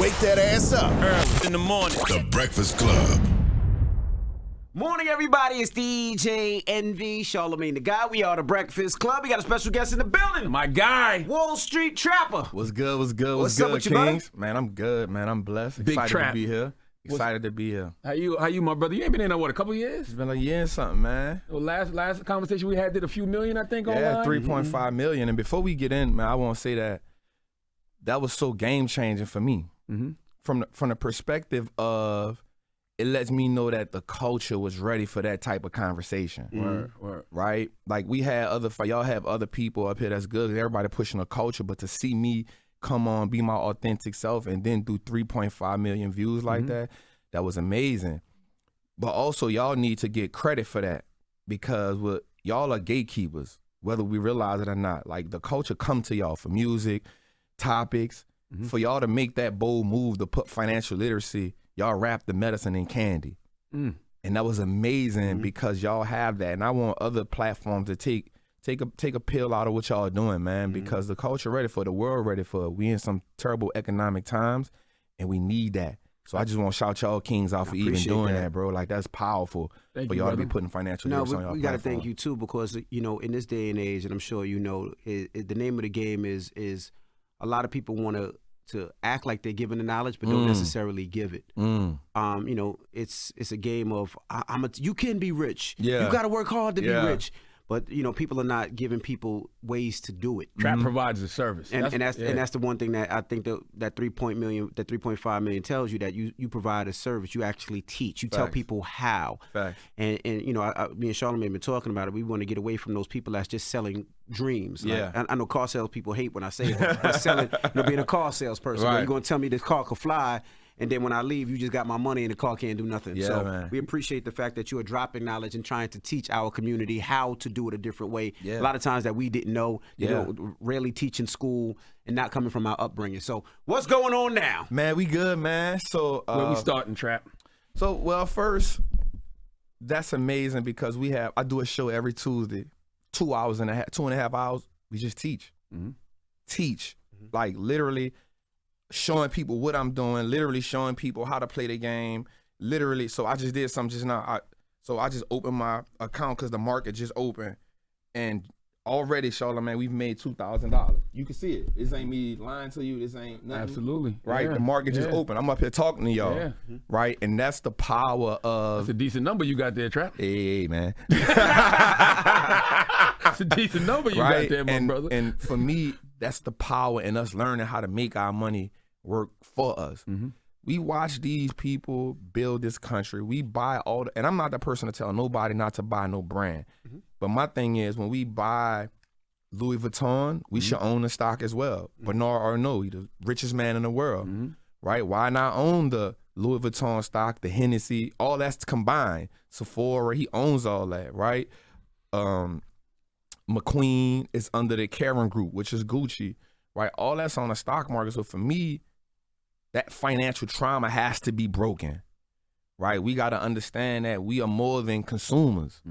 wake that ass up. Early in the morning. The Breakfast Club. Morning, everybody. It's DJ Envy, Charlamagne the Guy. We are the Breakfast Club. We got a special guest in the building. My guy. Wall Street Trapper. What's good? What's good? What's up with you, Kings? Man, I'm good, man. I'm blessed. Big Excited trap. to be here. Excited to be here. How you, my brother? You ain't been in what, a couple years? It's been a year and something, man. Well, last conversation we had did a few million, I think, Yeah, online. 3.5 million. And before we get in, man, I want to say that was so game changing for me. Mm-hmm. From the perspective of, it lets me know that the culture was ready for that type of conversation. Word. Right? Like we had y'all have other people up here that's good. Everybody pushing a culture, but to see me come on, be my authentic self, and then do 3.5 million views like that was amazing. But also, y'all need to get credit for that because y'all are gatekeepers, whether we realize it or not. Like the culture come to y'all for music, topics. For y'all to make that bold move to put financial literacy, y'all wrap the medicine in candy. And that was amazing because y'all have that. And I want other platforms to take a pill out of what y'all are doing, man, because the culture ready for it, the world ready for it. We in some terrible economic times and we need that. So I just want to shout y'all kings out for even doing that, bro. Like that's powerful for y'all to be putting financial literacy on y'all we got to thank you too because, you know, in this day and age, and I'm sure you know, the name of the game is a lot of people want to act like they're giving the knowledge, but don't necessarily give it. You know, it's a game of you can be rich. Yeah. You got to work hard to be rich. But you know, people are not giving people ways to do it. Trap provides the service, and that's the one thing that I think that 3.5 million tells you, that you provide a service. You actually teach. You tell people how. Facts. And you know, me and Charlamagne have been talking about it. We want to get away from those people that's just selling dreams. Like, I know car sales people hate when I say it, but selling, you know, being a car salesperson. You're going to tell me this car could fly, and then when I leave, you just got my money and the car can't do nothing. Yeah, so man. we appreciate the fact that you are dropping knowledge and trying to teach our community how to do it a different way. Yeah. A lot of times that we didn't know, you know, rarely teach in school and not coming from our upbringing. So what's going on now? Man, we good, man. So where we starting, Trap? So, well, first, that's amazing because I do a show every Tuesday, 2.5 hours. We just teach. Teach. Like literally showing people what I'm doing, literally showing people how to play the game, literally. So I just did something just now. I just opened my account because the market just opened, and already, Charlamagne, we've made $2,000. You can see it. This ain't me lying to you. This ain't nothing. Absolutely. Right? The market just opened. I'm up here talking to y'all. Right? And that's the power of... That's a decent number you got there, Trap. Hey, man. That's a decent number you got there, my brother. And for me, that's the power in us learning how to make our money work for us. We watch these people build this country. We buy and I'm not the person to tell nobody not to buy no brand. But my thing is, when we buy Louis Vuitton, we should own the stock as well. Bernard Arnault, he's the richest man in the world, right? Why not own the Louis Vuitton stock, the Hennessy, all that's combined. Sephora, he owns all that, right? McQueen is under the Karen Group, which is Gucci, right? All that's on the stock market. So for me, that financial trauma has to be broken, right? We got to understand that we are more than consumers,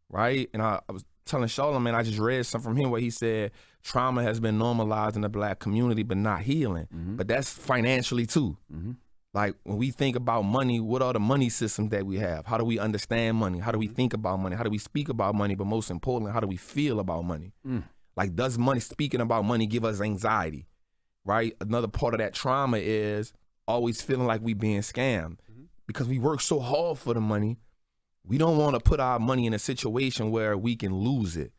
right? And I was telling Charlamagne, I just read something from him where he said trauma has been normalized in the Black community, but not healing. But that's financially too. Like when we think about money, what are the money systems that we have? How do we understand money? How do we think about money? How do we speak about money? But most importantly, how do we feel about money? Like, does speaking about money give us anxiety, right? Another part of that trauma is always feeling like we being scammed because we work so hard for the money. We don't want to put our money in a situation where we can lose it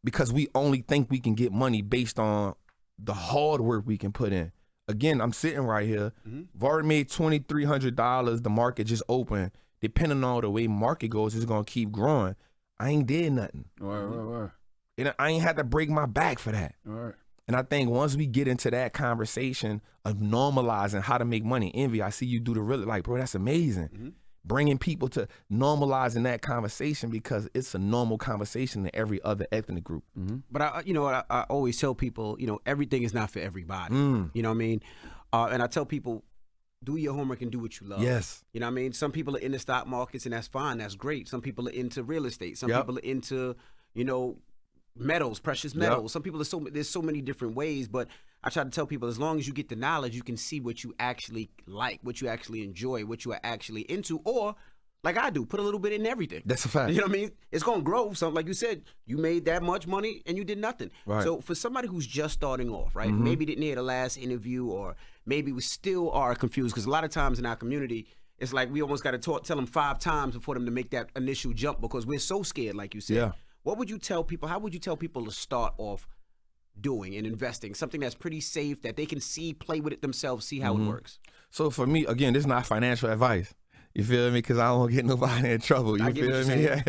because we only think we can get money based on the hard work we can put in. Again, I'm sitting right here. I've already made $2,300. The market just opened. Depending on the way market goes, it's going to keep growing. I ain't did nothing. And I ain't had to break my back for that. And I think once we get into that conversation of normalizing how to make money, Envy, I see you do the really, like, bro, that's amazing. Bringing people to normalizing that conversation because it's a normal conversation in every other ethnic group. But I always tell people, you know, everything is not for everybody. You know what I mean? And I tell people, do your homework and do what you love. Yes. You know what I mean? Some people are in the stock markets and that's fine. That's great. Some people are into real estate. Some people are into, you know, metals, precious metals. Some people there's so many different ways, but I try to tell people, as long as you get the knowledge, you can see what you actually like, what you actually enjoy, what you are actually into, or like I do, put a little bit in everything. That's a fact. You know what I mean? It's going to grow. So like you said, you made that much money and you did nothing. Right. So for somebody who's just starting off, right, maybe didn't hear the last interview, or maybe we still are confused, because a lot of times in our community, it's like we almost got to tell them 5 times before them to make that initial jump, because we're so scared, like you said. Yeah. What would you tell people? How would you tell people to start off doing and investing, something that's pretty safe, that they can see, play with it themselves, see how it works? So for me, again, this is not financial advice. You feel me? Because I don't want to get nobody in trouble. You feel me? Yeah.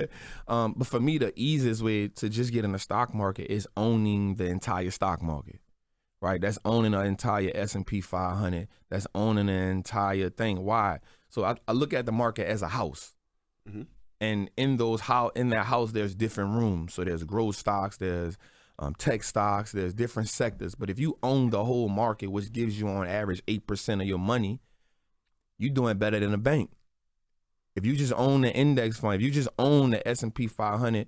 But for me, the easiest way to just get in the stock market is owning the entire stock market, right? That's owning the entire S&P 500. That's owning the entire thing. Why? So I look at the market as a house. And in that house, there's different rooms. So there's growth stocks, there's tech stocks, there's different sectors. But if you own the whole market, which gives you on average 8% of your money, you're doing better than a bank. If you just own the index fund, if you just own the S&P 500,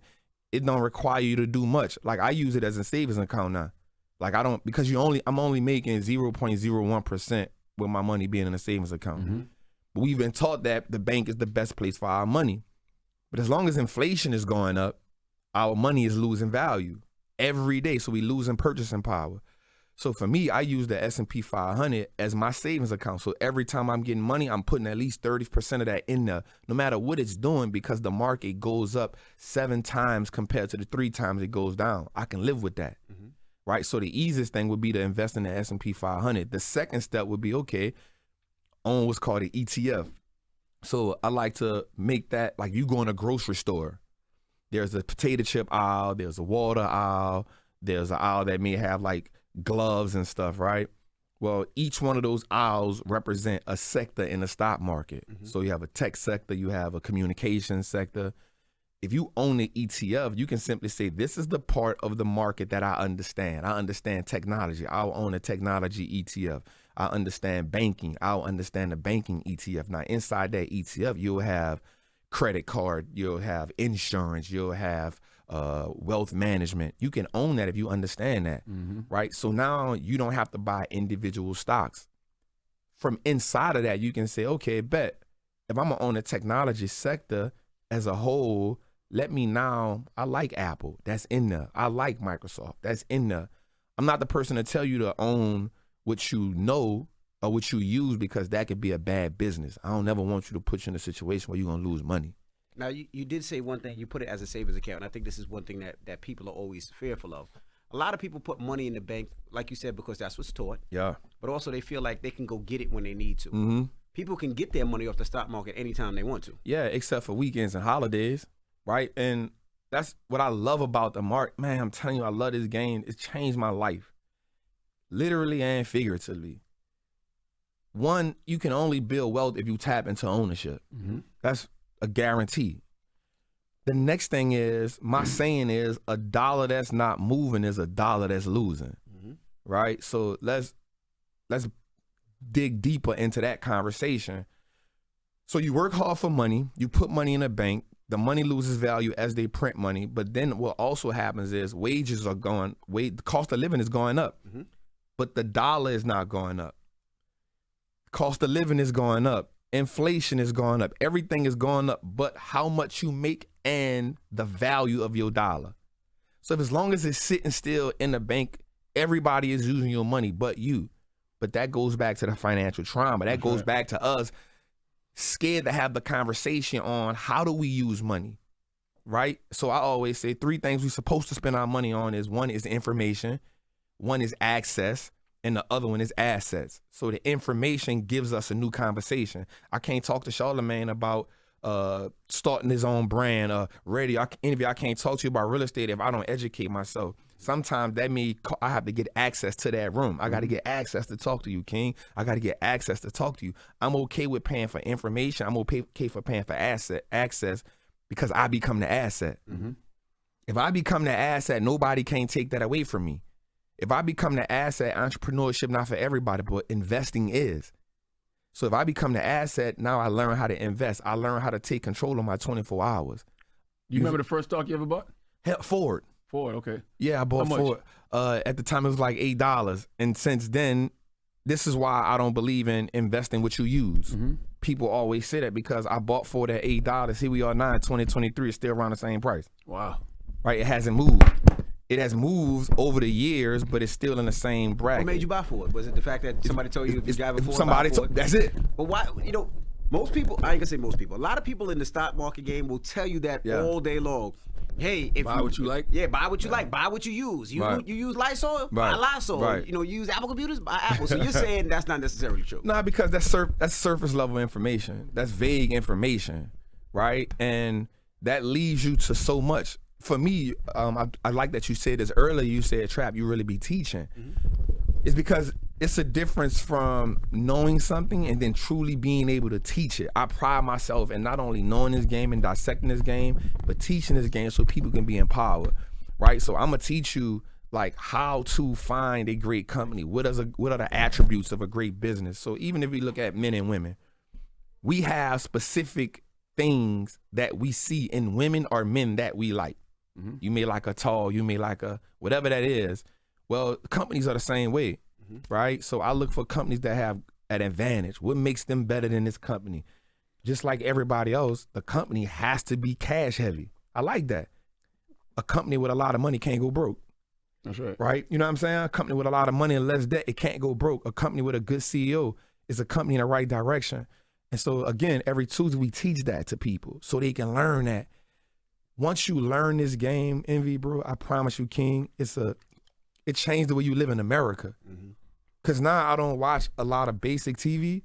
it don't require you to do much. Like, I use it as a savings account now. Like, I don't, because I'm only making 0.01% with my money being in a savings account. But we've been taught that the bank is the best place for our money. But as long as inflation is going up, our money is losing value every day. So we losing purchasing power. So for me, I use the S&P 500 as my savings account. So every time I'm getting money, I'm putting at least 30% of that in there, no matter what it's doing, because the market goes up 7 times compared to the 3 times it goes down. I can live with that, right? So the easiest thing would be to invest in the S&P 500. The second step would be, okay, own what's called an ETF. So I like to make that, like, you go in a grocery store. There's a potato chip aisle, there's a water aisle, there's an aisle that may have like gloves and stuff, right? Well, each one of those aisles represent a sector in the stock market. So you have a tech sector, you have a communication sector. If you own the ETF, you can simply say, this is the part of the market that I understand. I understand technology. I'll own a technology ETF. I understand banking. I'll understand the banking ETF. Now, inside that ETF, you'll have credit card, you'll have insurance, you'll have wealth management. You can own that if you understand that, right? So now you don't have to buy individual stocks. From inside of that, you can say, okay, bet, if I'm gonna own a technology sector as a whole, I like Apple, that's in there. I like Microsoft, that's in there. I'm not the person to tell you to own what you know or what you use, because that could be a bad business. I don't never want you to put you in a situation where you're gonna lose money. Now, you did say one thing, you put it as a savings account, and I think this is one thing that people are always fearful of. A lot of people put money in the bank, like you said, because that's what's taught. Yeah. But also they feel like they can go get it when they need to. People can get their money off the stock market anytime they want to. Yeah, except for weekends and holidays, right? And that's what I love about the market. Man, I'm telling you, I love this game. It's changed my life, literally and figuratively. One, you can only build wealth if you tap into ownership. That's a guarantee. The next thing is, my saying is, a dollar that's not moving is a dollar that's losing, right? So let's dig deeper into that conversation. So you work hard for money, you put money in a bank, the money loses value as they print money, but then what also happens is wages are the cost of living is going up, but the dollar is not going up. Cost of living is going up. Inflation is going up. Everything is going up, but how much you make and the value of your dollar. So if, as long as it's sitting still in the bank, everybody is using your money but you. But that goes back to the financial trauma. That goes back to us scared to have the conversation on how do we use money, right? So I always say 3 things we're supposed to spend our money on is, 1 is information, 1 is access, and the other one is assets. So the information gives us a new conversation. I can't talk to Charlamagne about starting his own brand, radio interview. I can't talk to you about real estate if I don't educate myself. Sometimes that means I have to get access to that room. I got to get access to talk to you, King. I got to get access to talk to you. I'm okay with paying for information. I'm okay for paying for access, because I become the asset. If I become the asset, nobody can take that away from me. If I become the asset, entrepreneurship not for everybody, but investing is. So if I become the asset, now I learn how to invest. I learn how to take control of my 24 hours. You remember the first stock you ever bought? Ford. Ford, okay. Yeah, I bought How much? Ford. At the time, it was like $8. And since then, this is why I don't believe in investing what you use. Mm-hmm. People always say that because I bought Ford at $8. Here we are now in 2023. It's still around the same price. Wow. Right? It hasn't moved. It has moved over the years, but it's still in the same bracket. What made you buy Ford? Was it the fact that somebody told you if you drive a Ford, Somebody buy a Ford? that's it. But why, most people, I ain't gonna say most people, a lot of people in the stock market game will tell you that all day long. Hey, if Buy what you like? Yeah, buy what you like. Buy what you use. You use Lysol? Buy Lysol. Right. You use Apple computers? Buy Apple. So you're saying that's not necessarily true. Nah, because that's surface level information. That's vague information, right? And that leads you to so much. For me, I like that you said this earlier. You said, Trap, you really be teaching. It's because it's a difference from knowing something and then truly being able to teach it. I pride myself in not only knowing this game and dissecting this game, but teaching this game so people can be empowered, right? So I'm gonna teach you like how to find a great company. What are the attributes of a great business? So even if we look at men and women, we have specific things that we see in women or men that we like. Mm-hmm. You may like a tall, you may like a whatever that is. Well, companies are the same way, right? So I look for companies that have an advantage. What makes them better than this company? Just like everybody else, the company has to be cash heavy. I like that. A company with a lot of money can't go broke. That's right. Right? You know what I'm saying? A company with a lot of money and less debt, it can't go broke. A company with a good CEO is a company in the right direction. And so again, every Tuesday we teach that to people so they can learn that. Once you learn this game, Envy, bro, I promise you, King, it changed the way you live in America. Because now I don't watch a lot of basic TV.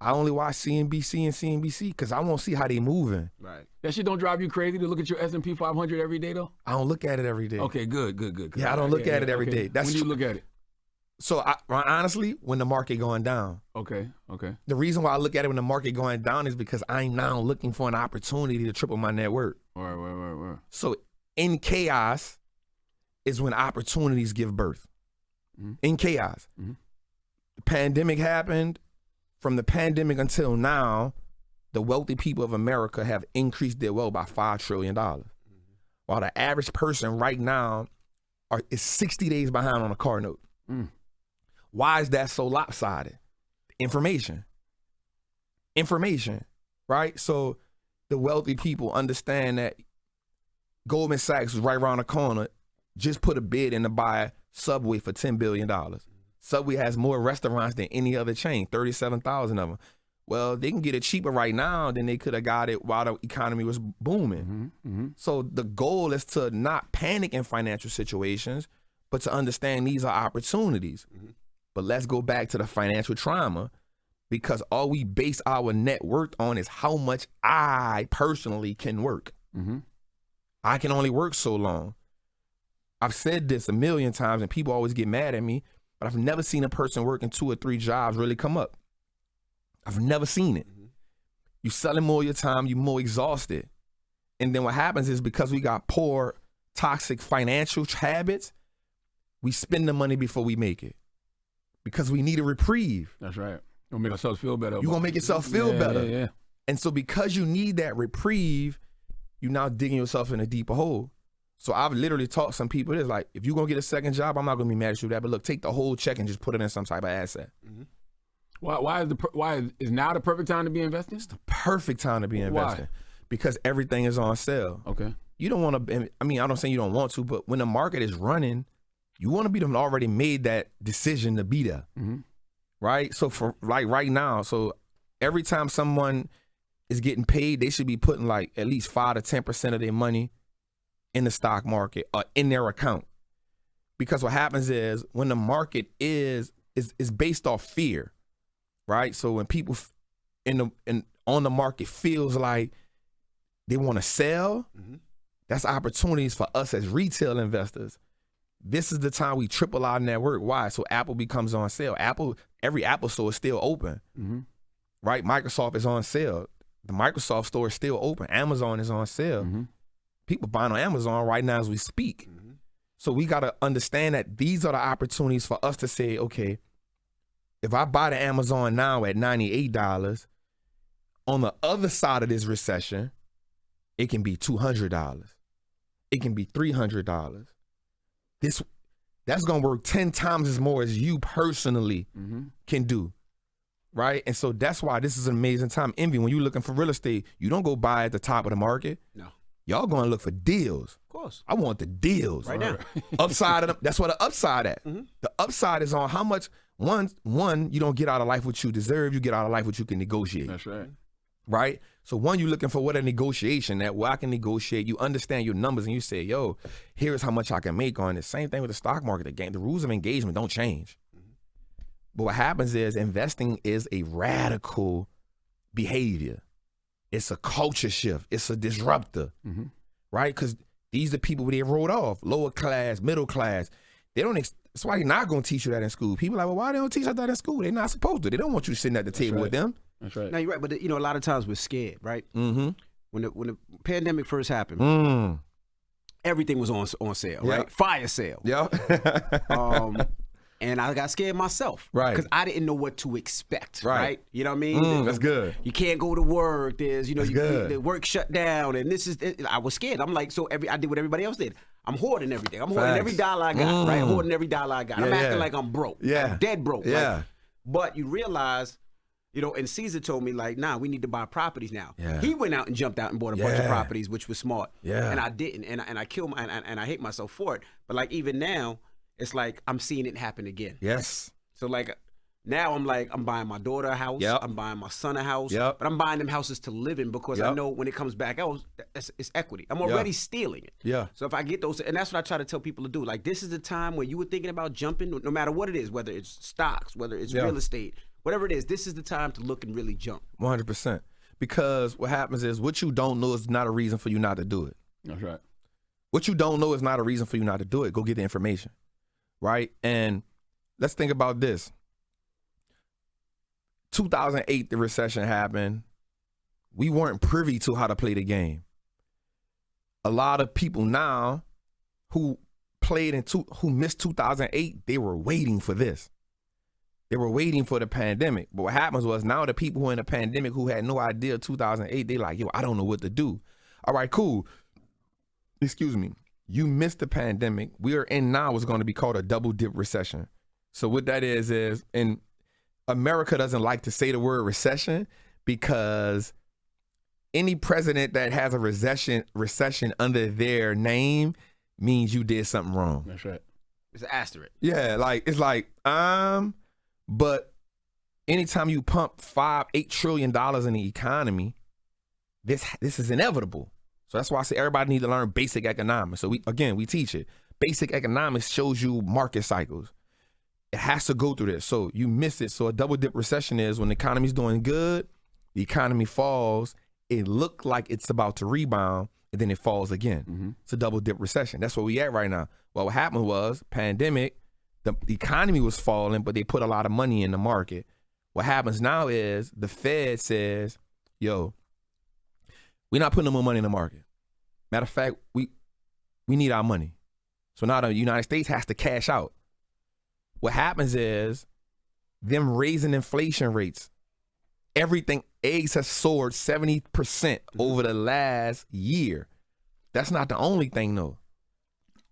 I only watch CNBC and CNBC because I want to see how they moving. Right. That shit don't drive you crazy to look at your S&P 500 every day, though? I don't look at it every day. Okay, good. Yeah, I don't look at it every day. When do you look at it? So honestly, when the market going down. Okay. The reason why I look at it when the market going down is because I'm now looking for an opportunity to triple my net worth. Right. So in chaos is when opportunities give birth. In chaos. The pandemic happened. From the pandemic until now, the wealthy people of America have increased their wealth by $5 trillion. While the average person right now is 60 days behind on a car note. Why is that so lopsided? Information, right? So the wealthy people understand that Goldman Sachs is right around the corner, just put a bid in to buy Subway for $10 billion. Subway has more restaurants than any other chain, 37,000 of them. Well, they can get it cheaper right now than they could have got it while the economy was booming. So the goal is to not panic in financial situations, but to understand these are opportunities. But let's go back to the financial trauma, because all we base our net worth on is how much I personally can work. I can only work so long. I've said this a million times and people always get mad at me, but I've never seen a person working 2 or 3 jobs really come up. I've never seen it. You selling more of your time, you're more exhausted. And then what happens is because we got poor, toxic financial habits, we spend the money before we make it because we need a reprieve. That's right. You're going to make ourselves feel better. You're going to make yourself feel better. Yeah. And so because you need that reprieve, you're now digging yourself in a deeper hole. So I've literally taught some people this, like, if you're going to get a second job, I'm not going to be mad at you with that, but look, take the whole check and just put it in some type of asset. Why is now the perfect time to be investing? It's the perfect time to be investing. Because everything is on sale. Okay. You don't want to, I don't say you don't want to, but when the market is running, you want to be them already made that decision to be there. Right? So for like right now, so every time someone is getting paid, they should be putting like at least 5 to 10% of their money in the stock market or in their account. Because what happens is when the market is based off fear, right? So when people on the market feels like they want to sell, that's opportunities for us as retail investors. This is the time we triple our network. Why? So Apple becomes on sale. Every Apple store is still open, right? Microsoft is on sale. The Microsoft store is still open. Amazon is on sale. People buying on Amazon right now as we speak. So we got to understand that these are the opportunities for us to say, okay, if I buy the Amazon now at $98, on the other side of this recession, it can be $200. It can be $300. that's gonna work 10 times as more as you personally can do. Right? And so that's why this is an amazing time. Envy, when you're looking for real estate, you don't go buy at the top of the market. No. Y'all going to look for deals. Of course. I want the deals. Right now. Upside of them. That's where the upside at. The upside is on how much, one, you don't get out of life what you deserve. You get out of life what you can negotiate. That's right. Right? So one, you're looking for what a negotiation that where I can negotiate. You understand your numbers and you say, yo, here's how much I can make on it. Same thing with the stock market. Again, the rules of engagement don't change. But what happens is investing is a radical behavior. It's a culture shift. It's a disruptor, right? Because these are people they wrote off, lower class, middle class. They don't. That's why they're not going to teach you that in school. People are like, well, why they don't teach us that in school? They're not supposed to. They don't want you sitting at the table with them. That's right. No, you're right. But a lot of times we're scared, right? When the pandemic first happened, everything was on sale, right? Fire sale. Yeah. And I got scared myself. Right. Because I didn't know what to expect. Right. You know what I mean? That's good. You can't go to work. There's, the work shut down. And I was scared. I'm like, I did what everybody else did. I'm hoarding everything. I'm hoarding every dollar I got, right? I'm hoarding every dollar I got. I'm acting like I'm broke. I'm dead broke. Yeah. Like, but you realize, and Caesar told me, like, nah, we need to buy properties now. Yeah. He went out and jumped out and bought a bunch of properties, which was smart. Yeah. And I didn't. And I killed and I hate myself for it. But like even now, it's like I'm seeing it happen again. Yes. So like now I'm buying my daughter a house. Yep. I'm buying my son a house. Yep. But I'm buying them houses to live in because I know when it comes back out, it's equity. I'm already stealing it. Yeah. So if I get those, and that's what I try to tell people to do. Like this is the time when you were thinking about jumping, no matter what it is, whether it's stocks, whether it's real estate, whatever it is, this is the time to look and really jump. 100%. Because what happens is what you don't know is not a reason for you not to do it. That's right. What you don't know is not a reason for you not to do it. Go get the information. Right? And let's think about this. 2008, the recession happened. We weren't privy to how to play the game. A lot of people now who who missed 2008, they were waiting for this. They were waiting for the pandemic. But what happens was now the people who in the pandemic who had no idea 2008, they like, yo, I don't know what to do. All right, cool. Excuse me. You missed the pandemic. We are in now what's going to be called a double dip recession. So what that is, and America doesn't like to say the word recession because any president that has a recession under their name means you did something wrong. That's right. It's an asterisk. Yeah, but anytime you pump $8 trillion in the economy, this is inevitable. So that's why I say everybody needs to learn basic economics. So we teach it. Basic economics shows you market cycles. It has to go through this. So you miss it. So a double dip recession is when the economy's doing good, the economy falls, it looked like it's about to rebound, and then it falls again. It's a double dip recession. That's where we at right now. Well, what happened was pandemic, the economy was falling, but they put a lot of money in the market. What happens now is the Fed says, yo, we're not putting no more money in the market. Matter of fact, we need our money. So now the United States has to cash out. What happens is them raising inflation rates. Everything, eggs have soared 70% over the last year. That's not the only thing though.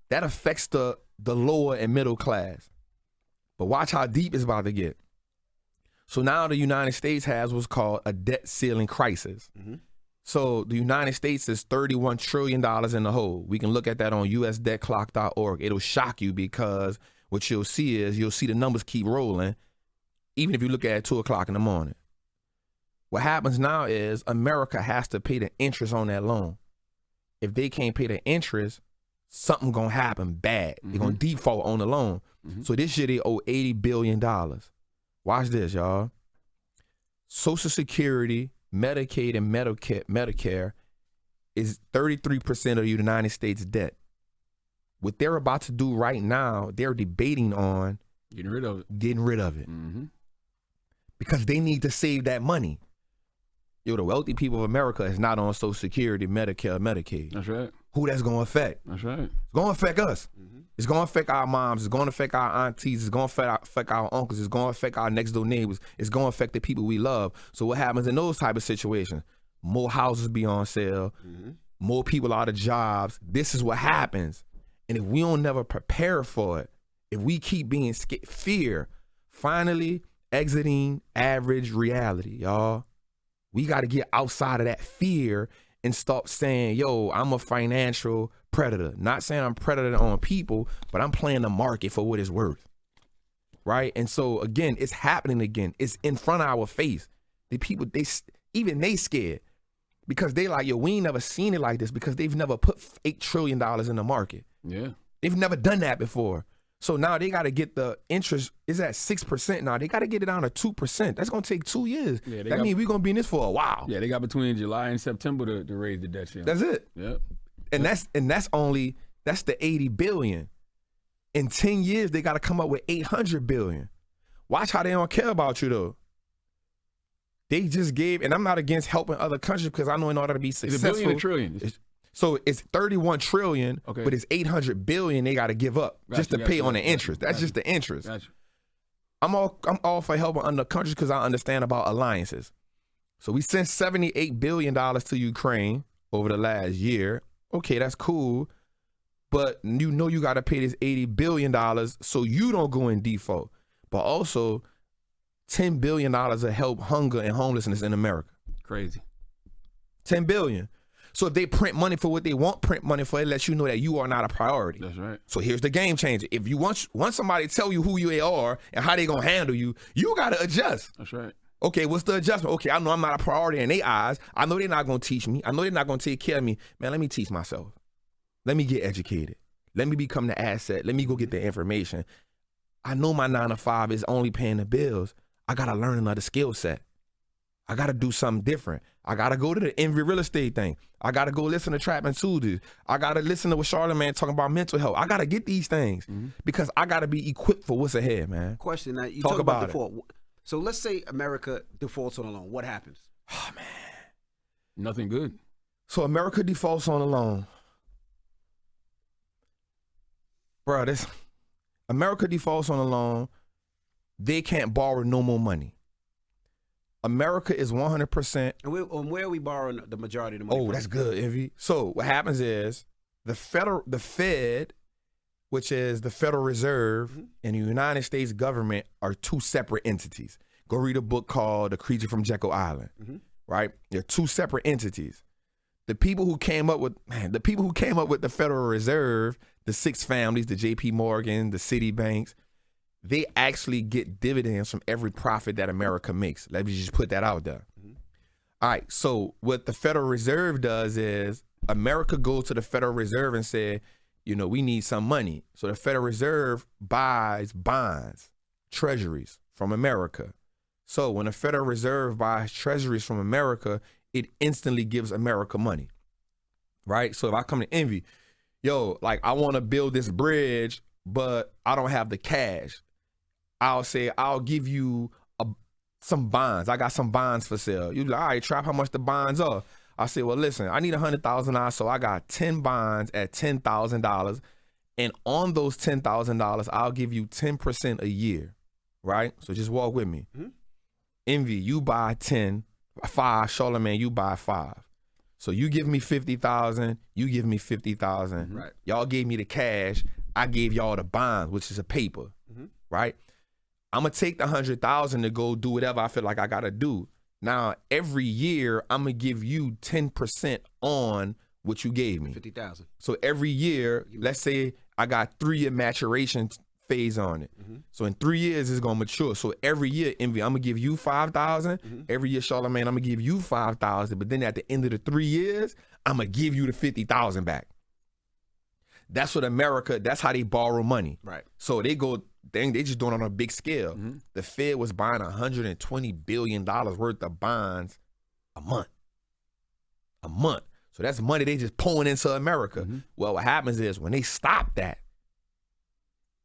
That affects the lower and middle class. But watch how deep it's about to get. So now the United States has what's called a debt ceiling crisis. So the United States is $31 trillion in the hole. We can look at that on usdebtclock.org. It'll shock you because what you'll see the numbers keep rolling, even if you look at it at 2 o'clock in the morning. What happens now is America has to pay the interest on that loan. If they can't pay the interest, something gonna happen bad. They're gonna default on the loan. So this year they owe $80 billion. Watch this, y'all. Social Security, Medicaid, and Medicare is 33% of the United States debt. What they're about to do right now, they're debating on getting rid of it. Because they need to save that money. Yo, the wealthy people of America is not on Social Security, Medicare, Medicaid. That's right. Who that's going to affect? That's right. It's going to affect us. It's going to affect our moms. It's going to affect our aunties. It's going to affect our uncles. It's going to affect our next door neighbors. It's going to affect the people we love. So what happens in those type of situations? More houses be on sale. More people out of jobs. This is what happens. And if we don't never prepare for it, if we keep being scared, fear finally exiting average reality, y'all. We got to get outside of that fear and stop saying, yo, I'm a financial predator. Not saying I'm predator on people, but I'm playing the market for what it's worth. Right? And so, again, it's happening again. It's in front of our face. The people, they scared because they like, yo, we ain't never seen it like this because they've never put $8 trillion in the market. Yeah. They've never done that before. So now they got to get the interest is at 6% now. They got to get it down to 2%. That's going to take 2 years. Yeah, that means we're going to be in this for a while. Yeah, they got between July and September to raise the debt ceiling. That's it. Yep. And that's the 80 billion. In 10 years, they got to come up with 800 billion. Watch how they don't care about you though. They just gave, and I'm not against helping other countries because I know in order to be successful. It's $1 billion or trillion. So it's 31 trillion, okay. But it's 800 billion they got to give up just to pay on the interest. That's just the interest. Gotcha. I'm all for helping other countries because I understand about alliances. So we sent $78 billion to Ukraine over the last year. Okay, that's cool. But you know you got to pay this $80 billion so you don't go in default. But also $10 billion to help hunger and homelessness in America. Crazy. $10 billion. So if they print money for what they want print money for, it lets you know that you are not a priority. That's right. So here's the game changer. If you want somebody to tell you who you are and how they gonna handle you, you gotta adjust. That's right. Okay, what's the adjustment? Okay, I know I'm not a priority in their eyes. I know they're not gonna teach me. I know they're not gonna take care of me. Man, let me teach myself. Let me get educated. Let me become the asset. Let me go get the information. I know my 9 to 5 is only paying the bills. I gotta learn another skill set. I gotta do something different. I gotta go to the Envy real estate thing. I gotta go listen to Trap and Tuesdays. I gotta listen to what Charlamagne talking about mental health. I gotta get these things because I gotta be equipped for what's ahead, man. Question: now, you talk about default. So let's say America defaults on a loan. What happens? Oh man, nothing good. So America defaults on a loan, bro. America defaults on a loan. They can't borrow no more money. America is 100%. And where are we borrowing the majority of the money? Oh, that's good, Envy. So what happens is the Fed, which is the Federal Reserve, and the United States government are two separate entities. Go read a book called The Creature from Jekyll Island, right? They're two separate entities. The people who came up with the Federal Reserve, the 6 families, the J.P. Morgan, the Citibanks, they actually get dividends from every profit that America makes. Let me just put that out there. All right, so what the Federal Reserve does is America goes to the Federal Reserve and say, you know, we need some money. So the Federal Reserve buys bonds, treasuries from America. So when the Federal Reserve buys treasuries from America, it instantly gives America money, right? So if I come to Envy, yo, like I want to build this bridge, but I don't have the cash. I'll say, I'll give you some bonds. I got some bonds for sale. You're like, all right, Trap, how much the bonds are? I say, well, listen, I need $100,000, so I got 10 bonds at $10,000. And on those $10,000, I'll give you 10% a year, right? So just walk with me. Envy, you buy 10, 5, Charlamagne, you buy 5. So you give me 50,000, you give me 50,000. Right. Y'all gave me the cash, I gave y'all the bonds, which is a paper, right? I'm gonna take the 100,000 to go do whatever I feel like I gotta do. Now, every year, I'm gonna give you 10% on what you gave me. 50,000. So every year, let's say I got 3-year maturation phase on it. So in 3 years, it's gonna mature. So every year, Envy, I'm gonna give you 5,000. Every year, Charlamagne, I'm gonna give you 5,000. But then at the end of the 3 years, I'm gonna give you the 50,000 back. That's what America, that's how they borrow money. Right. So they just doing it on a big scale. The Fed was buying $120 billion worth of bonds a month. So that's money they just pulling into America. Well, what happens is when they stop that,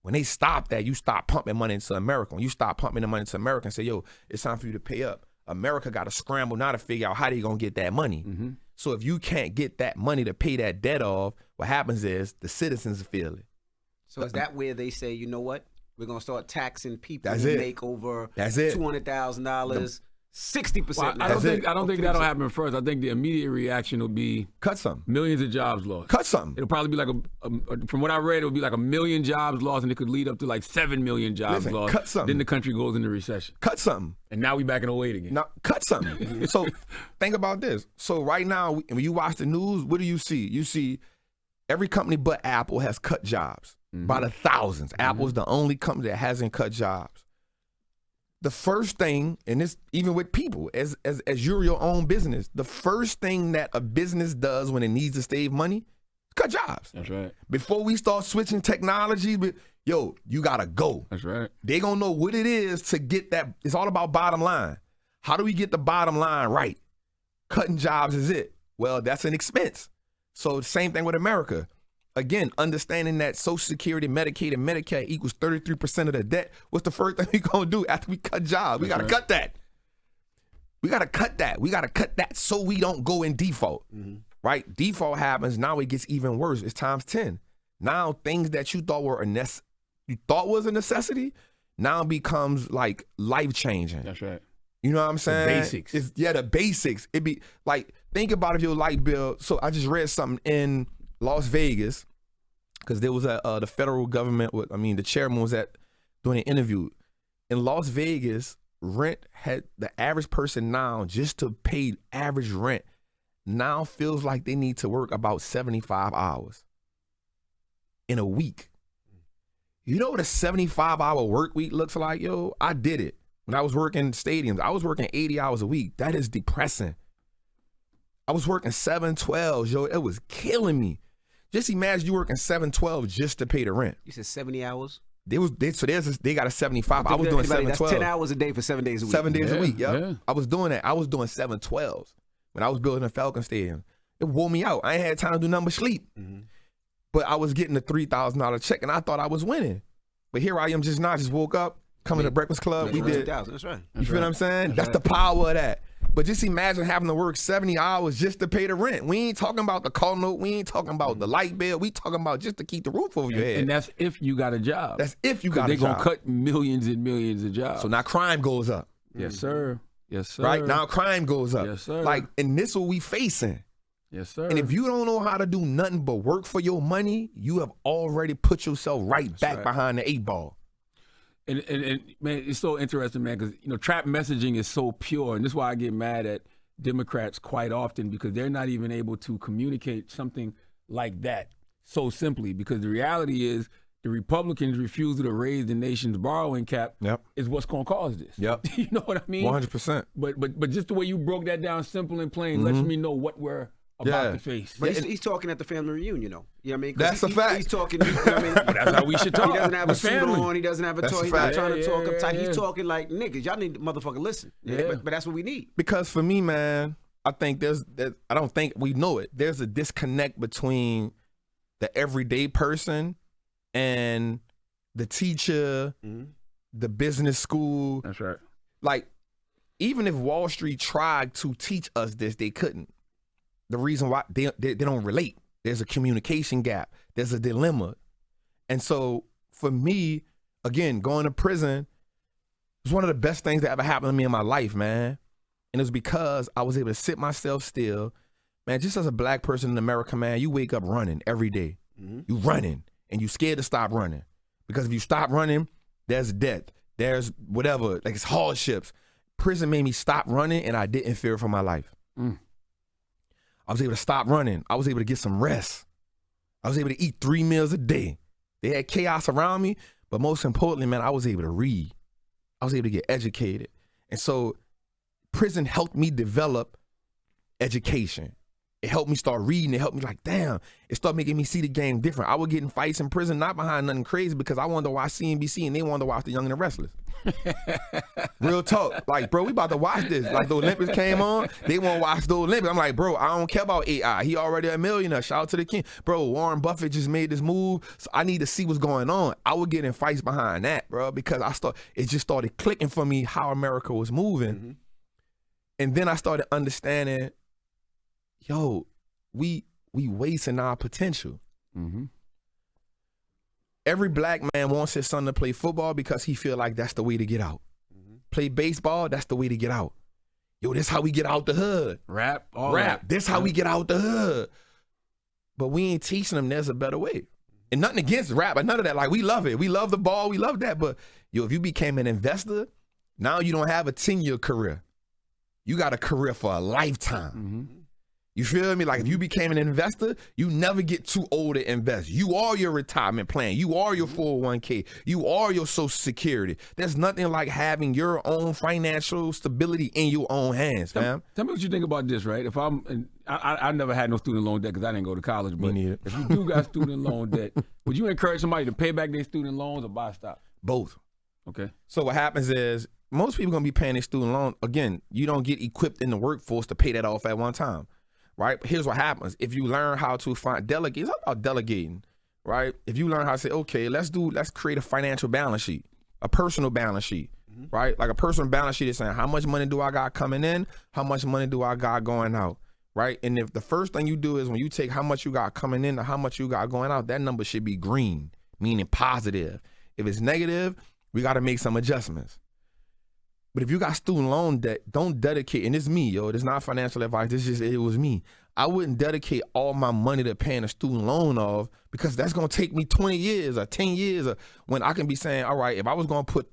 you stop pumping money into America. When you stop pumping the money into America and say, yo, it's time for you to pay up, America got to scramble now to figure out how they going to get that money. So if you can't get that money to pay that debt off, what happens is the citizens feel it. So is that where they say, you know what? We're going to start taxing people That's who it. make over That's it. $200,000, 60% Well, now. I don't think that'll happen first. I think the immediate reaction will be Cut something. millions of jobs lost. Cut something. It'll probably be like from what I read, it would be like 1 million jobs lost, and it could lead up to like 7 million jobs Listen, lost. cut something. Then the country goes into recession, Cut something. and now we back in 08 again. Now, cut something. So think about this. So right now, when you watch the news, what do you see? You see every company but Apple has cut jobs by the thousands. Apple's the only company that hasn't cut jobs. The first thing, and this even with people, as you're your own business, the first thing that a business does when it needs to save money, cut jobs. That's right. Before we start switching technology, you gotta go. That's right. They gonna know what it is to get that. It's all about bottom line. How do we get the bottom line right? Cutting jobs is it. Well, that's an expense. So same thing with America. Again, understanding that Social Security, Medicaid, and Medicare equals 33% of the debt. What's the first thing we gonna do after we cut jobs? We gotta cut that. We gotta cut that. We gotta cut that so we don't go in default. Right? Default happens. Now it gets even worse. It's times 10. Now things that you thought were was a necessity now becomes like life changing. That's right. You know what I'm saying? The basics. The basics. It'd be like, think about if your light bill. So I just read something in Las Vegas, because there was the federal government, the chairman was doing an interview. In Las Vegas, rent had the average person now, just to pay average rent, now feels like they need to work about 75 hours in a week. You know what a 75-hour work week looks like, yo? I did it. When I was working stadiums, I was working 80 hours a week. That is depressing. I was working 7/12s, yo. It was killing me. Just imagine you working 7/12 just to pay the rent. You said 70 hours? They got a 75. I was doing 7/12. That's 10 hours a day for 7 days a week. 7 days a week, yeah. I was doing that. I was doing 7/12s when I was building a Falcon Stadium. It wore me out. I ain't had time to do nothing but sleep. But I was getting a $3,000 check, and I thought I was winning. But here I am just woke up, coming to Breakfast Club. We did. That's right. You feel what I'm saying? That's the power of that. But just imagine having to work 70 hours just to pay the rent. We ain't talking about the car note. We ain't talking about the light bill. We talking about just to keep the roof over your head. And that's if you got a job. That's if you got a job. They're going to cut millions and millions of jobs. So now crime goes up. Yes, sir. Yes, sir. Right? Now crime goes up. Yes, sir. Like, and this what we facing. Yes, sir. And if you don't know how to do nothing but work for your money, you have already put yourself back behind the 8 ball. And man, it's so interesting, man, because trap messaging is so pure, and this is why I get mad at Democrats quite often, because they're not even able to communicate something like that so simply. Because the reality is, the Republicans' refusal to raise the nation's borrowing cap is what's going to cause this. Yep. You know what I mean? 100%. But just the way you broke that down, simple and plain, lets me know what we're about to face. But he's talking at the family reunion, though. You know what I mean? That's a fact. He's talking, you know what I mean? But that's how we should talk. He doesn't have a suit family. on. He doesn't have a That's toy. a He's not fact. trying to talk Yeah, uptight. yeah. He's talking like, niggas, y'all need to motherfucking listen. Yeah. But that's what we need. Because for me, man, I think I don't think we know it. There's a disconnect between the everyday person and the teacher, the business school. That's right. Like, even if Wall Street tried to teach us this, they couldn't. The reason why they don't relate. There's a communication gap. There's a dilemma. And so for me, again, going to prison was one of the best things that ever happened to me in my life, man. And it was because I was able to sit myself still. Man, just as a black person in America, man, you wake up running every day. You running, and you scared to stop running. Because if you stop running, there's death. There's whatever, like it's hardships. Prison made me stop running, and I didn't fear for my life. I was able to stop running. I was able to get some rest. I was able to eat 3 meals a day. They had chaos around me, but most importantly, man, I was able to read. I was able to get educated. And so prison helped me develop education. It helped me start reading. It helped me like, damn, it started making me see the game different. I would get in fights in prison, not behind nothing crazy, because I wanted to watch CNBC and they wanted to watch The Young and the Restless. Real talk. Like, bro, we about to watch this. Like, the Olympics came on, they want to watch the Olympics. I'm like, bro, I don't care about AI. He already a millionaire. Shout out to the king. Bro, Warren Buffett just made this move, so I need to see what's going on. I would get in fights behind that, bro, because it just started clicking for me how America was moving. And then I started understanding, yo, we wasting our potential. Every black man wants his son to play football because he feel like that's the way to get out. Play baseball, that's the way to get out. Yo, this how we get out the hood. Rap, all Rap. that. This how we get out the hood. But we ain't teaching them there's a better way. And nothing against rap, none of that. Like, we love it. We love the ball. We love that. But, yo, if you became an investor, now you don't have a 10-year career. You got a career for a lifetime. Mm-hmm. You feel me? Like, if you became an investor, you never get too old to invest. You are your retirement plan. You are your 401k. You are your Social Security. There's nothing like having your own financial stability in your own hands, fam. Tell me what you think about this, right? If I never had no student loan debt because I didn't go to college, but neither. if you do got student loan debt, would you encourage somebody to pay back their student loans or buy stock? Both. Okay. So what happens is most people going to be paying their student loan. Again, you don't get equipped in the workforce to pay that off at one time. Right? Here's what happens. If you learn how to delegate, it's all about delegating, right? If you learn how to say, okay, let's create a financial balance sheet, a personal balance sheet, right? Like a personal balance sheet is saying, how much money do I got coming in? How much money do I got going out, right? And if the first thing you do is when you take how much you got coming in to how much you got going out, that number should be green, meaning positive. If it's negative, we got to make some adjustments. But if you got student loan debt, don't dedicate, and it's me, yo, it's not financial advice, it was me. I wouldn't dedicate all my money to paying a student loan off because that's going to take me 20 years or 10 years or when I can be saying, all right, if I was going to put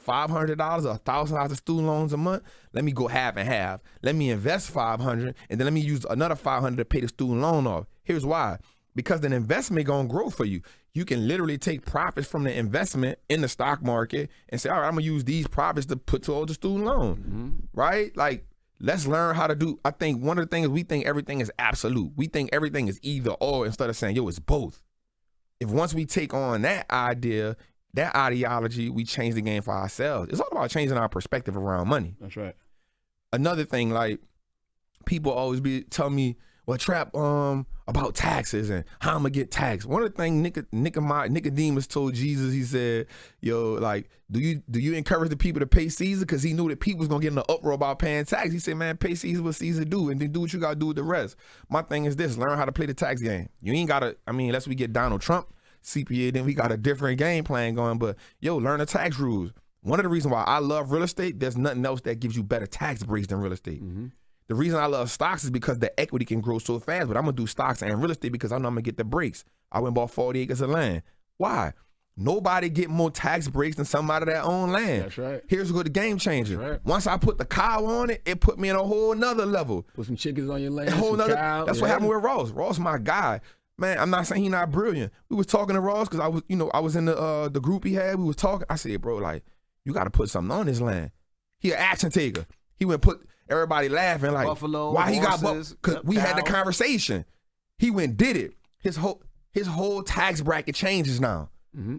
$500 or $1,000 of student loans a month, let me go half and half. Let me invest $500 and then let me use another $500 to pay the student loan off. Here's why. Because the investment going to grow for you. You can literally take profits from the investment in the stock market and say, all right, I'm going to use these profits to put towards the student loan, right? Like, let's learn how to do, I think one of the things we think everything is absolute. We think everything is either or instead of saying, yo, it's both. If once we take on that idea, that ideology, we change the game for ourselves. It's all about changing our perspective around money. That's right. Another thing, like, people always be telling me, well, Trap, about taxes and how I'm gonna get taxed. One of the things Nicodemus told Jesus, he said, yo, like, do you encourage the people to pay Caesar? Because he knew that people was gonna get in an uproar about paying tax. He said, man, pay Caesar what Caesar do, and then do what you gotta do with the rest. My thing is this, learn how to play the tax game. You ain't gotta, unless we get Donald Trump CPA, then we got a different game plan going, but yo, learn the tax rules. One of the reasons why I love real estate, there's nothing else that gives you better tax breaks than real estate. Mm-hmm. The reason I love stocks is because the equity can grow so fast, but I'm going to do stocks and real estate because I know I'm going to get the breaks. I went and bought 40 acres of land. Why? Nobody get more tax breaks than somebody that own land. That's right. Here's what the game changer. Right. Once I put the cow on it, it put me in a whole nother level. Put some chickens on your land, That's what happened with Ross. Ross, my guy. Man, I'm not saying he's not brilliant. We was talking to Ross because I was in the group he had. We was talking. I said, bro, like, you got to put something on this land. He an action taker. He went put everybody laughing like, Buffalo, why he horses, got because we had the conversation. He went did it. His whole tax bracket changes now,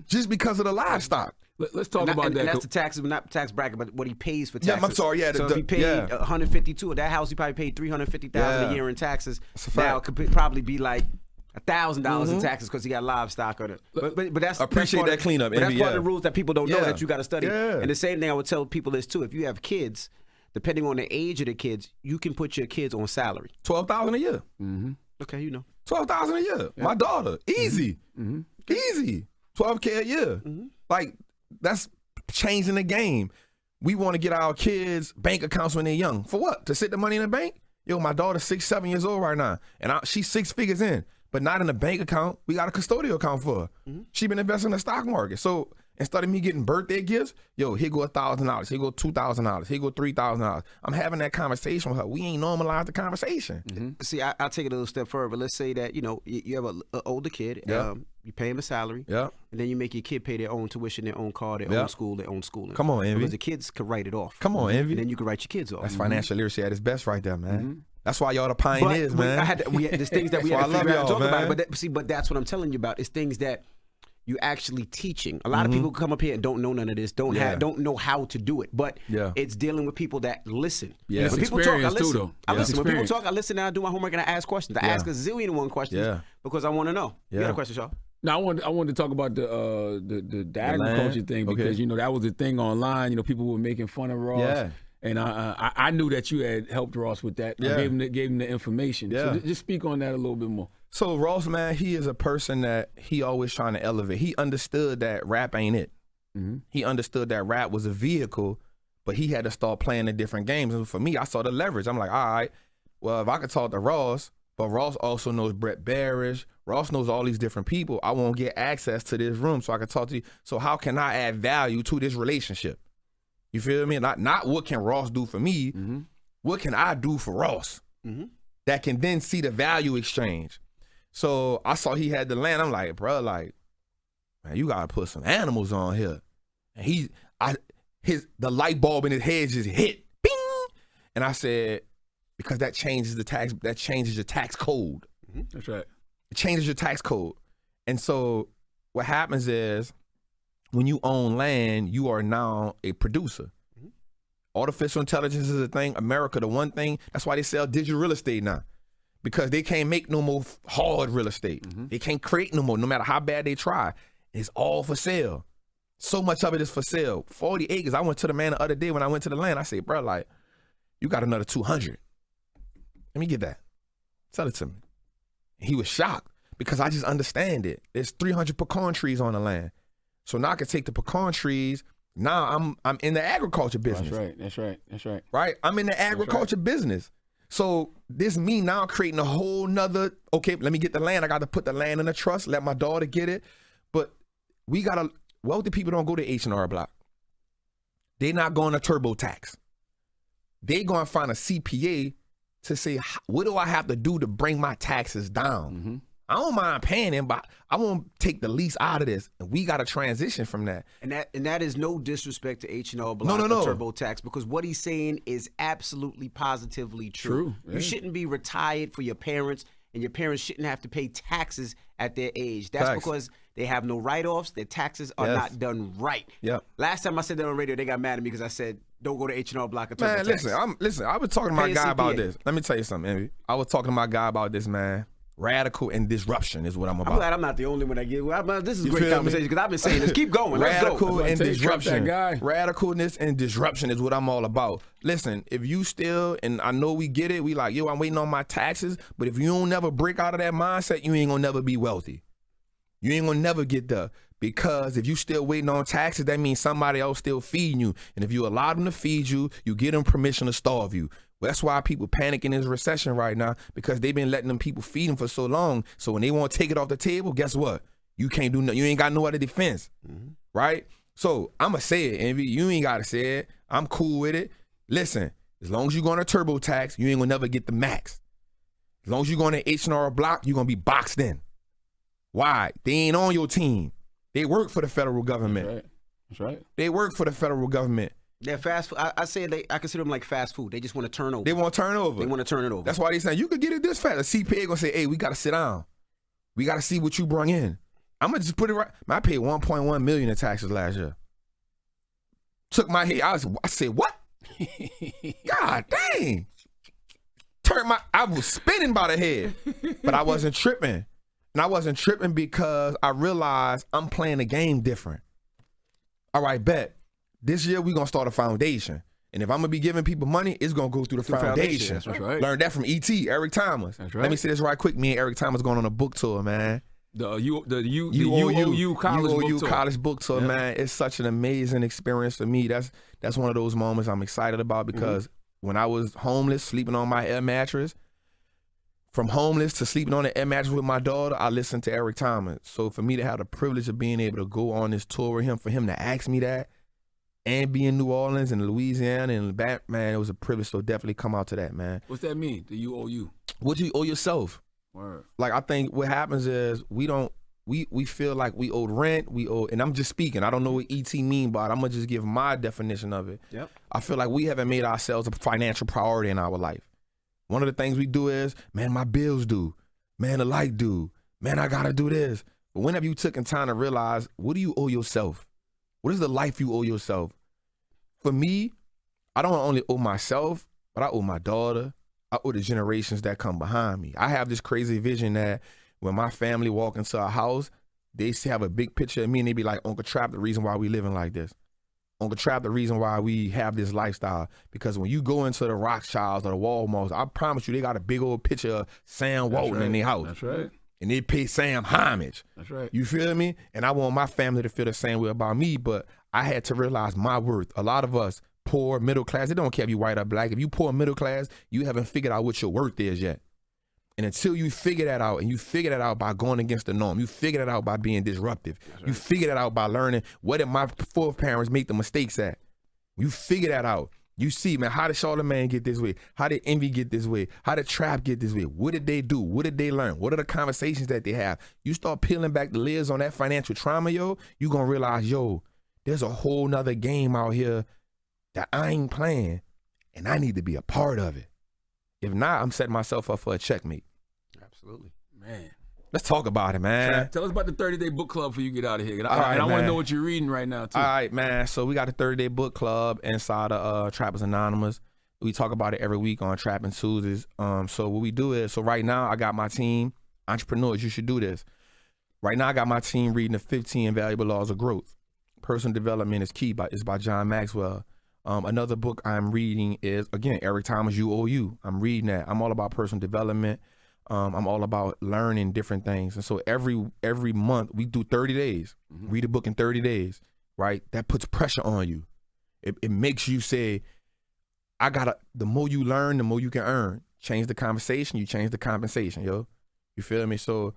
just because of the livestock. Let's talk about that. And that's the taxes, but not taxes bracket, but what he pays for taxes. Yeah, I'm sorry. Yeah, so if he paid 152 at that house, he probably paid $350,000 a year in taxes. Now it could probably be like $1,000 in taxes because he got livestock or but that's appreciate that cleanup. But that's part of the rules that people don't know Yeah. that you got to study. Yeah. And the same thing I would tell people is too: if you have kids, depending on the age of the kids, you can put your kids on salary. $12,000 a year. Okay, you know. $12,000 a year. Yeah. My daughter, easy, easy, $12K a year. Like, that's changing the game. We want to get our kids bank accounts when they're young. For what? To sit the money in the bank? Yo, my daughter's 6, 7 years old right now, and she's 6 figures in, but not in a bank account. We got a custodial account for her. She been investing in the stock market. So instead of me getting birthday gifts, yo, here go $1,000, here go $2,000, here go $3,000. I'm having that conversation with her. We ain't normalized the conversation. See, I'll take it a little step further. Let's say that, you have an older kid. Yeah. You pay him a salary. Yeah. And then you make your kid pay their own tuition, their own car, their own school, their own schooling. Come on, Envy. Because the kids could write it off. Come on, Envy. And then you can write your kids off. That's financial literacy at its best right there, man. That's why y'all the pioneers, man. There's things that we had to figure out and talk about it. But that's what I'm telling you about. It's things that you actually teaching. A lot of people come up here and don't know none of this, don't know how to do it. But it's dealing with people that listen. Yeah, when people talk, I listen. Too, though. I listen. When people talk, I listen and I do my homework and I ask questions. I ask a zillion and one questions because I want to know. You got a question, Shaw? No, I wanted to talk about the agriculture thing because that was the thing online. People were making fun of Ross. Yeah. And I knew that you had helped Ross with that. Yeah. I gave him the information. Yeah. So just speak on that a little bit more. So Ross, man, he is a person that he always trying to elevate. He understood that rap ain't it. He understood that rap was a vehicle, but he had to start playing the different games. And for me, I saw the leverage. I'm like, all right, well, if I could talk to Ross, but Ross also knows Brett Barish, Ross knows all these different people, I won't get access to this room so I can talk to you. So how can I add value to this relationship? You feel me? Not what can Ross do for me, what can I do for Ross that can then see the value exchange? So I saw he had the land. I'm like, bro, like, man, you gotta put some animals on here. And the light bulb in his head just hit, bing. And I said, because that changes your tax code. That's right. It changes your tax code. And so what happens is when you own land, you are now a producer. Artificial intelligence is a thing. America, the one thing, that's why they sell digital real estate now. Because they can't make no more hard real estate. They can't create no more, no matter how bad they try. It's all for sale. So much of it is for sale. 40 acres. I went to the man the other day when I went to the land. I said, bro, like, you got another 200. Let me get that. Sell it to me. He was shocked because I just understand it. There's 300 pecan trees on the land. So now I can take the pecan trees. Now I'm in the agriculture business. That's right. Right? I'm in the agriculture business. So this me now creating a whole nother, okay, let me get the land. I got to put the land in a trust, let my daughter get it. But wealthy people don't go to H&R Block. They're not going to TurboTax. They're going to find a CPA to say, what do I have to do to bring my taxes down? I don't mind paying him, but I won't take the least out of this. And we got to transition from that. And that is no disrespect to H&R Block or TurboTax, because what he's saying is absolutely positively true. Yeah. You shouldn't be retired for your parents, and your parents shouldn't have to pay taxes at their age. That's because they have no write-offs. Their taxes are not done right. Yep. Last time I said that on radio, they got mad at me because I said, don't go to H&R Block or TurboTax. Man, listen, I was talking to my guy about this. Let me tell you something, Envy. I was talking to my guy about this, man. Radical and disruption is what I'm about. I'm glad I'm not the only one that get. This is a great conversation because I've been saying this. Keep going. Radical and disruption. Guy. Radicalness and disruption is what I'm all about. Listen, if you still, and I know we get it, we like, yo, I'm waiting on my taxes, but if you don't never break out of that mindset, you ain't gonna never be wealthy. You ain't gonna never get there. Because if you still waiting on taxes, that means somebody else still feeding you. And if you allow them to feed you, you give them permission to starve you. Well, that's why people panic in this recession right now, because they've been letting them people feed them for so long. So when they want to take it off the table, guess what? You can't do nothing. You ain't got no other defense, right? So I'm going to say it, Envy. You ain't got to say it. I'm cool with it. Listen, as long as you're going to TurboTax, you ain't going to never get the max. As long as you're going to H&R Block, you're going to be boxed in. Why? They ain't on your team. They work for the federal government. That's right. They work for the federal government. They're fast food. I consider them like fast food. They just want to turn over. They want to turn over. They want to turn it over. That's why they saying you could get it this fast. The CPA gonna say, hey, we gotta sit down. We gotta see what you brung in. I'm gonna just put it right. Man, I paid $1.1 million in taxes last year. Took my head. I said, what? God dang. I was spinning by the head, but I wasn't tripping. And I wasn't tripping because I realized I'm playing the game different. All right, bet. This year, we're going to start a foundation. And if I'm going to be giving people money, it's going to go through the foundation. That's right. Learned that from E.T., Eric Thomas. That's right. Let me say this right quick. Me and Eric Thomas going on a book tour, man. The UOU college book tour, man. It's such an amazing experience for me. That's one of those moments I'm excited about because when I was homeless, sleeping on my air mattress, from homeless to sleeping on the air mattress with my daughter, I listened to Eric Thomas. So for me to have the privilege of being able to go on this tour with him, for him to ask me that, and be in New Orleans and Louisiana and back, man, it was a privilege. So definitely come out to that, man. What's that mean, the UOU? What do you owe yourself? Word. Like, I think what happens is we feel like we owe rent, and I'm just speaking. I don't know what ET mean by it. I'm going to just give my definition of it. Yep. I feel like we haven't made ourselves a financial priority in our life. One of the things we do is, man, my bills due. Man, the light due. Man, I got to do this. But when have you taken time to realize, what do you owe yourself? What is the life you owe yourself? For me, I don't only owe myself, but I owe my daughter. I owe the generations that come behind me. I have this crazy vision that when my family walk into a house, they have a big picture of me and they be like, Uncle Trap, the reason why we living like this. Uncle Trap, the reason why we have this lifestyle. Because when you go into the Rothschilds or the Walmarts, I promise you, they got a big old picture of Sam Walton in their house. That's right. And they pay Sam homage. That's right. You feel me? And I want my family to feel the same way about me, but I had to realize my worth. A lot of us poor, middle class. It don't care if you white or black. If you poor, middle class, you haven't figured out what your worth is yet. And until you figure that out, and you figure that out by going against the norm, you figure that out by being disruptive. Right. You figure that out by learning what did my foreparents make the mistakes at. You figure that out. You see, man, how did Charlamagne get this way? How did Envy get this way? How did Trap get this way? What did they do? What did they learn? What are the conversations that they have? You start peeling back the lids on that financial trauma, yo, you gonna realize, yo, there's a whole nother game out here that I ain't playing, and I need to be a part of it. If not, I'm setting myself up for a checkmate. Absolutely. Man. Let's talk about it, man. Tell us about the 30-day book club before you get out of here. All right, I want to man. know what you're reading right now, too. All right, man. So we got a 30-day book club inside of Trappers Anonymous. We talk about it every week on Trapping Tuesdays. So what we do is, so right now I got my team, entrepreneurs, you should do this. Right now I got my team reading the 15 Invaluable Laws of Growth. Personal Development is Key. It's by John Maxwell. Another book I'm reading is, again, Eric Thomas, You Owe You. I'm reading that. I'm all about personal development. I'm all about learning different things. And so every month we do 30 days. Mm-hmm. Read a book in 30 days, right? That puts pressure on you. It makes you say, the more you learn, the more you can earn. Change the conversation, you change the compensation, yo. You feel me? So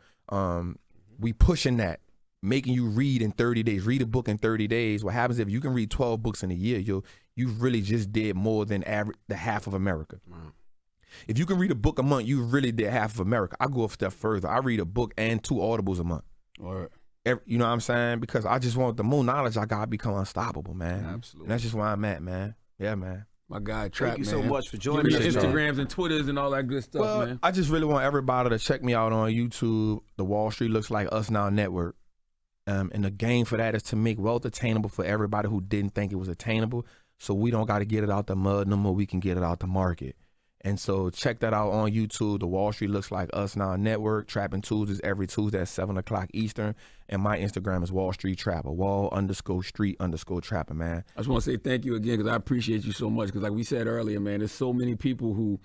we pushing that, making you read in 30 days. Read a book in 30 days. What happens if you can read 12 books in a year, yo, you really just did more than the half of America. Wow. If you can read a book a month, you really did half of America. I go a step further. I read a book and 2 audibles a month. Right. You know what I'm saying? Because I just want the more knowledge I got to become unstoppable, man. Absolutely. And that's just where I'm at, man. Yeah, man. My guy, Trap, Thank you man. so much for joining us. Instagrams and Twitters and all that good stuff, man. I just really want everybody to check me out on YouTube, the Wall Street Looks Like Us Now Network. And the game for that is to make wealth attainable for everybody who didn't think it was attainable. So we don't got to get it out the mud no more. We can get it out the market. And so check that out on YouTube. The Wall Street Looks Like Us Now Network. Trapping Tuesdays every Tuesday at 7 o'clock Eastern. And my Instagram is Wall Street Trapper. Wall_Street_Trapper, man. I just want to say thank you again because I appreciate you so much. Because like we said earlier, man, there's so many people who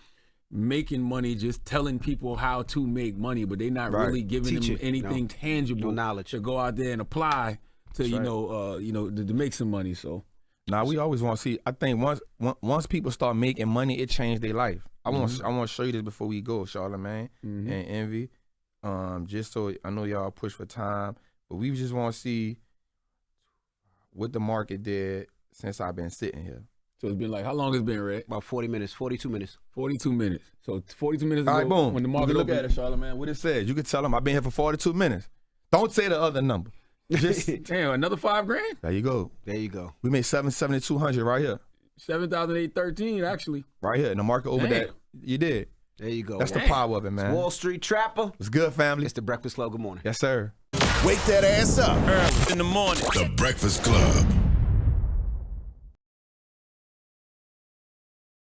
making money just telling people how to make money, but they're not really giving them anything tangible knowledge to go out there and apply to, That's to make some money. So. Now we always want to see. I think once people start making money, it changed their life. I want to show you this before we go, Charlamagne and Envy. Just so I know y'all push for time, but we just want to see what the market did since I've been sitting here. So it's been like, how long has it been, Red? About 40 minutes, 42 minutes. 42 minutes. So 42 minutes ago, all right, boom. when the market look at it, Charlamagne. What it says. You can tell them I've been here for 42 minutes. Don't say the other number. Just damn, another $5,000? There you go. There you go. We made 7,200 right here. 7,813 actually. Right here in the market over that. You did. There you go. That's the power of it, man. It's Wall Street Trapper. It's good, family. It's the Breakfast Club. Good morning. Yes, sir. Wake that ass up. Early in the morning. The Breakfast Club.